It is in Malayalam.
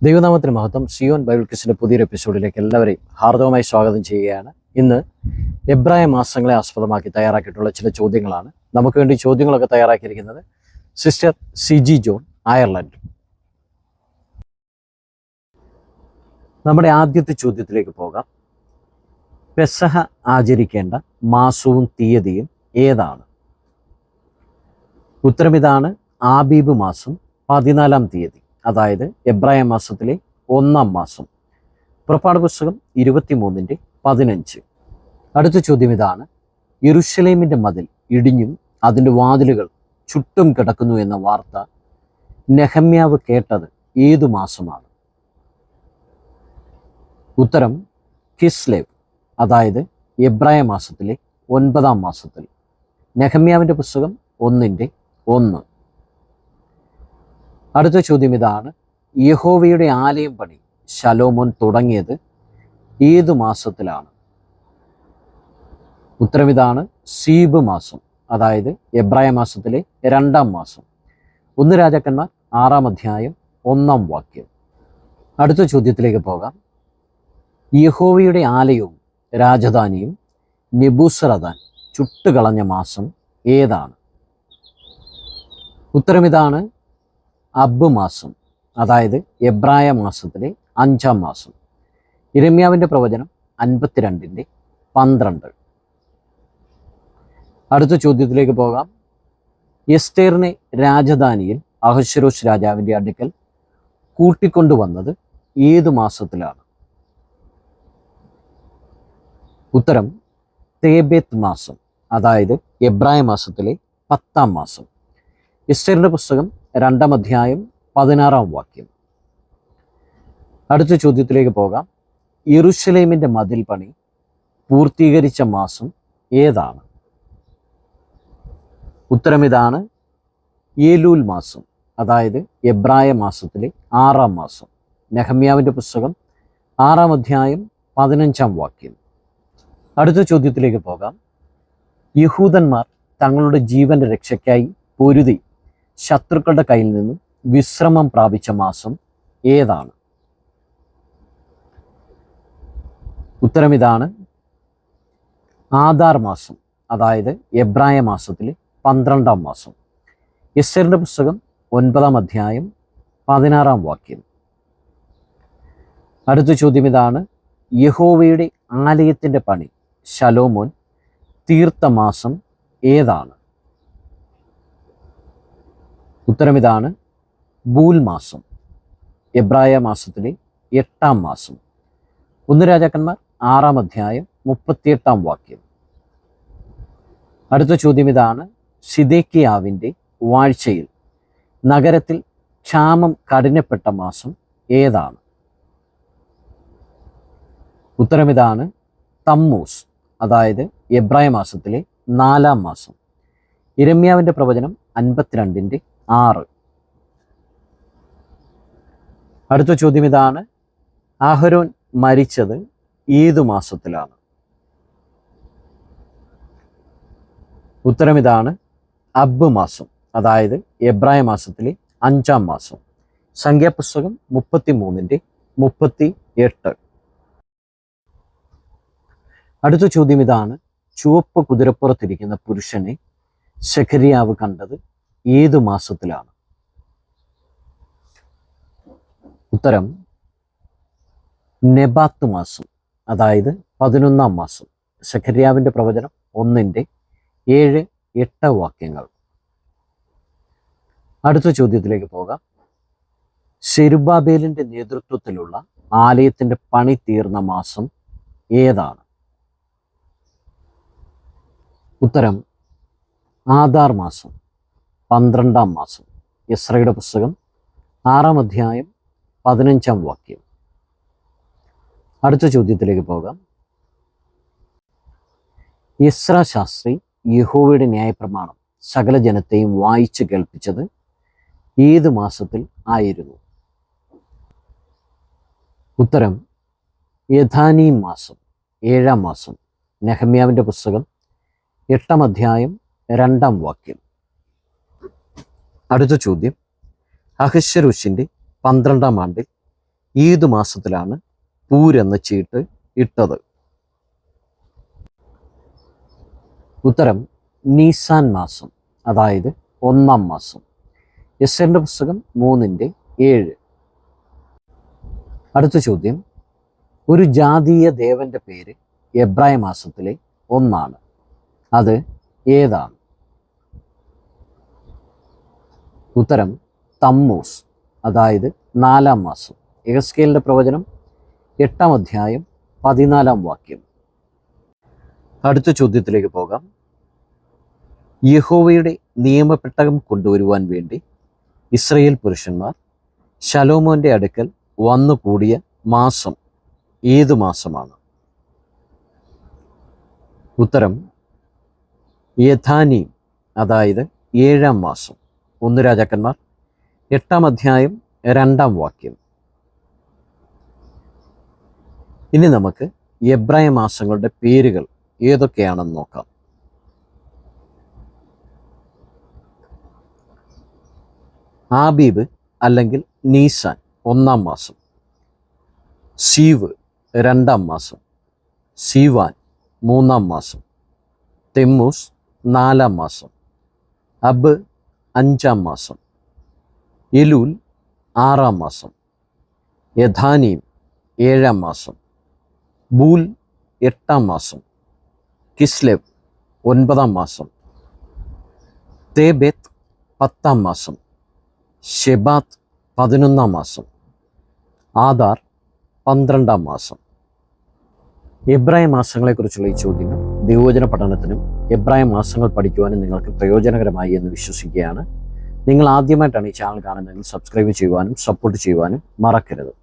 ദൈവനാമത്തിന് മഹത്വം. സിയോൻ ബൈബിൾ ക്വിസിന്റെ പുതിയൊരു എപ്പിസോഡിലേക്ക് എല്ലാവരെയും ഹാർദവമായി സ്വാഗതം ചെയ്യുകയാണ്. ഇന്ന് എബ്രായ മാസങ്ങളെ ആസ്പദമാക്കി തയ്യാറാക്കിയിട്ടുള്ള ചില ചോദ്യങ്ങളാണ്. നമുക്ക് വേണ്ടി ചോദ്യങ്ങളൊക്കെ തയ്യാറാക്കിയിരിക്കുന്നത് സിസ്റ്റർ സിജി ജോൺ, അയർലൻഡ്. നമ്മുടെ ആദ്യത്തെ ചോദ്യത്തിലേക്ക് പോകാം. പെസഹ ആചരിക്കേണ്ട മാസവും തീയതിയും ഏതാണ്? ഉത്തരം ഇതാണ്: ആബീബ് മാസം 14-ാം തീയതി, അതായത് എബ്രായ മാസത്തിലെ 1-ാം മാസം. പുറപ്പാട് പുസ്തകം 23:15. അടുത്ത ചോദ്യം ഇതാണ്: യെരുശലേമിൻ്റെ മതിൽ ഇടിഞ്ഞും അതിൻ്റെ വാതിലുകൾ ചുട്ടും കിടക്കുന്നു എന്ന വാർത്ത നെഹമ്യാവ് കേട്ടത് ഏതു മാസമാണ്? ഉത്തരം കിസ്ലേവ്, അതായത് എബ്രായ മാസത്തിലെ 9-ാം മാസത്തിൽ. നെഹമ്യാവിൻ്റെ പുസ്തകം 1:1. അടുത്ത ചോദ്യം ഇതാണ്: യഹോവയുടെ ആലയം പണി ശലോമോൻ തുടങ്ങിയത് ഏതു മാസത്തിലാണ്? ഉത്തരം ഇതാണ്: സീബ് മാസം, അതായത് എബ്രായ മാസത്തിലെ 2-ാം മാസം. 1 രാജാക്കന്മാർ 6-ാം അധ്യായം 1-ാം വാക്യം. അടുത്ത ചോദ്യത്തിലേക്ക് പോകാം. യഹോവയുടെ ആലയവും രാജധാനിയും നെബൂസറദാൻ ചുട്ടുകളഞ്ഞ മാസം ഏതാണ്? ഉത്തരം ഇതാണ്: അബ് മാസം, അതായത് എബ്രായ മാസത്തിലെ 5-ാം മാസം. യിരെമ്യാവിൻ്റെ പ്രവചനം 52:12. അടുത്ത ചോദ്യത്തിലേക്ക് പോകാം. എസ്തേറിനെ രാജധാനിയിൽ അഹശ്വേരോശ് രാജാവിൻ്റെ അടുക്കൽ കൂട്ടിക്കൊണ്ടുവന്നത് ഏതു മാസത്തിലാണ്? ഉത്തരം തേബേത്ത് മാസം, അതായത് എബ്രായ മാസത്തിലെ 10-ാം മാസം. എസ്തേറിൻ്റെ പുസ്തകം 2-ാം അധ്യായം 16-ാം വാക്യം. അടുത്ത ചോദ്യത്തിലേക്ക് പോകാം. യെരുശലേമിൻ്റെ മതിൽ പണി പൂർത്തീകരിച്ച മാസം ഏതാണ്? ഉത്തരം ഇതാണ്: ഏലൂൽ മാസം, അതായത് എബ്രായ മാസത്തിലെ 6-ാം മാസം. നെഹമ്യാവിൻ്റെ പുസ്തകം 6-ാം അധ്യായം 15-ാം വാക്യം. അടുത്ത ചോദ്യത്തിലേക്ക് പോകാം. യഹൂദന്മാർ തങ്ങളുടെ ജീവന്റെ രക്ഷയ്ക്കായി പൊരുതി ശത്രുക്കളുടെ കയ്യിൽ നിന്നും വിശ്രമം പ്രാപിച്ച മാസം ഏതാണ്? ഉത്തരം ഇതാണ്: ആദാർ മാസം, അതായത് എബ്രായ മാസത്തിലെ 12-ാം മാസം. എസ്തേറിൻ്റെ പുസ്തകം 9-ാം അധ്യായം 16-ാം വാക്യം. അടുത്ത ചോദ്യം ഇതാണ്: യഹോവയുടെ ആലയത്തിൻ്റെ പണി ശലോമോൻ തീർത്ത മാസം ഏതാണ്? ഉത്തരം ഇതാണ്: ബൂൽ മാസം, എബ്രായ മാസത്തിലെ 8-ാം മാസം. 1 രാജാക്കന്മാർ 6-ാം അധ്യായം 38-ാം വാക്യം. അടുത്ത ചോദ്യം ഇതാണ്: സിദെക്കിയാവിൻ്റെ വാഴ്ചയിൽ നഗരത്തിൽ ക്ഷാമം കഠിനപ്പെട്ട മാസം ഏതാണ്? ഉത്തരം ഇതാണ്: തമ്മൂസ്, അതായത് എബ്രായ മാസത്തിലെ 4-ാം മാസം. യിരെമ്യാവിൻ്റെ പ്രവചനം 52:6. അടുത്ത ചോദ്യം ഇതാണ്: അഹരോൻ മരിച്ചത് ഏതു മാസത്തിലാണ്? ഉത്തരം ഇതാണ്: അബ് മാസം, അതായത് എബ്രായ മാസത്തിലെ 5-ാം മാസം. സംഖ്യാപുസ്തകം 33:38. അടുത്ത ചോദ്യം ഇതാണ്: ചുവപ്പ് കുതിരപ്പുറത്തിരിക്കുന്ന പുരുഷനെ സെഖര്യാവ് കണ്ടത് ഏതു മാസത്തിലാണ്? ഉത്തരം നെബാത്ത് മാസം, അതായത് 11-ാം മാസം. സെഖര്യാവിൻ്റെ പ്രവചനം 1:7-8 വാക്യങ്ങൾ. അടുത്ത ചോദ്യത്തിലേക്ക് പോകാം. സെരുബ്ബാബേലിൻ്റെ നേതൃത്വത്തിലുള്ള ആലയത്തിൻ്റെ പണി തീർന്ന മാസം ഏതാണ്? ഉത്തരം ആദാർ മാസം, 12-ാം മാസം. എസ്രയുടെ പുസ്തകം 6-ാം അധ്യായം 15-ാം വാക്യം. അടുത്ത ചോദ്യത്തിലേക്ക് പോകാം. എസ്രാ ശാസ്ത്രി യഹോവയുടെ ന്യായപ്രമാണം സകല ജനത്തെയും വായിച്ചു കേൾപ്പിച്ചത് ഏത് മാസത്തിൽ ആയിരുന്നു? ഉത്തരം യഥാനീം മാസം, 7-ാം മാസം. നെഹമ്യാവിൻ്റെ പുസ്തകം 8-ാം അധ്യായം 2-ാം വാക്യം. അടുത്ത ചോദ്യം: അഹശ്വേരോശിൻ്റെ 12-ാം ആണ്ടിൽ ഏത് മാസത്തിലാണ് പൂരെന്ന ചീട്ട് ഇട്ടത്? ഉത്തരം നീസാൻ മാസം, അതായത് 1-ാം മാസം. എസ്സേറിന്റെ പുസ്തകം 3:7. അടുത്ത ചോദ്യം, ഒരു ജാതീയ ദേവന്റെ പേര് എബ്രായ മാസത്തിലെ ഒന്നാണ്. അത് ഏതാണ്? ഉത്തരം തമ്മൂസ്, അതായത് 4-ാം മാസം. യെഹെസ്കേലിന്റെ പ്രവചനം 8-ാം അധ്യായം 14-ാം വാക്യം. അടുത്ത ചോദ്യത്തിലേക്ക് പോകാം. യഹോവയുടെ നിയമപ്പെട്ടകം കൊണ്ടുവരുവാൻ വേണ്ടി ഇസ്രായേൽ പുരുഷന്മാർ ശലോമോന്റെ അടുക്കൽ വന്നുകൂടിയ മാസം ഏതു മാസമാണ്? ഉത്തരം യഥാനീം, അതായത് 7-ാം മാസം. 1 രാജാക്കന്മാർ 8-ാം അധ്യായം 2-ാം വാക്യം. ഇനി നമുക്ക് എബ്രായ മാസങ്ങളുടെ പേരുകൾ ഏതൊക്കെയാണെന്ന് നോക്കാം. ആബീബ് അല്ലെങ്കിൽ നീസാൻ 1-ാം മാസം, സീവ് 2-ാം മാസം, സീവാൻ 3-ാം മാസം, തെമ്മൂസ് 4-ാം മാസം, അബ് 5-ാം മാസം, എലൂൽ 6-ാം മാസം, യഥാനീം 7-ാം മാസം, ബൂൽ 8-ാം മാസം, കിസ്ലെവ് 9-ാം മാസം, തേബെത്ത് 10-ാം മാസം, ഷെബാത്ത് 11-ാം മാസം, ആദാർ 12-ാം മാസം. എബ്രായ മാസങ്ങളെക്കുറിച്ചുള്ള ഈ ചോദ്യങ്ങൾ ദൈവവചന പഠനത്തിനും എബ്രായ മാസങ്ങൾ പഠിക്കുവാനും നിങ്ങൾക്ക് പ്രയോജനകരമായി എന്ന് വിശ്വസിക്കുകയാണ്. നിങ്ങൾ ആദ്യമായിട്ടാണ് ഈ ചാനൽ കാണുന്നതെങ്കിൽ സബ്സ്ക്രൈബ് ചെയ്യുവാനും സപ്പോർട്ട് ചെയ്യുവാനും മറക്കരുത്.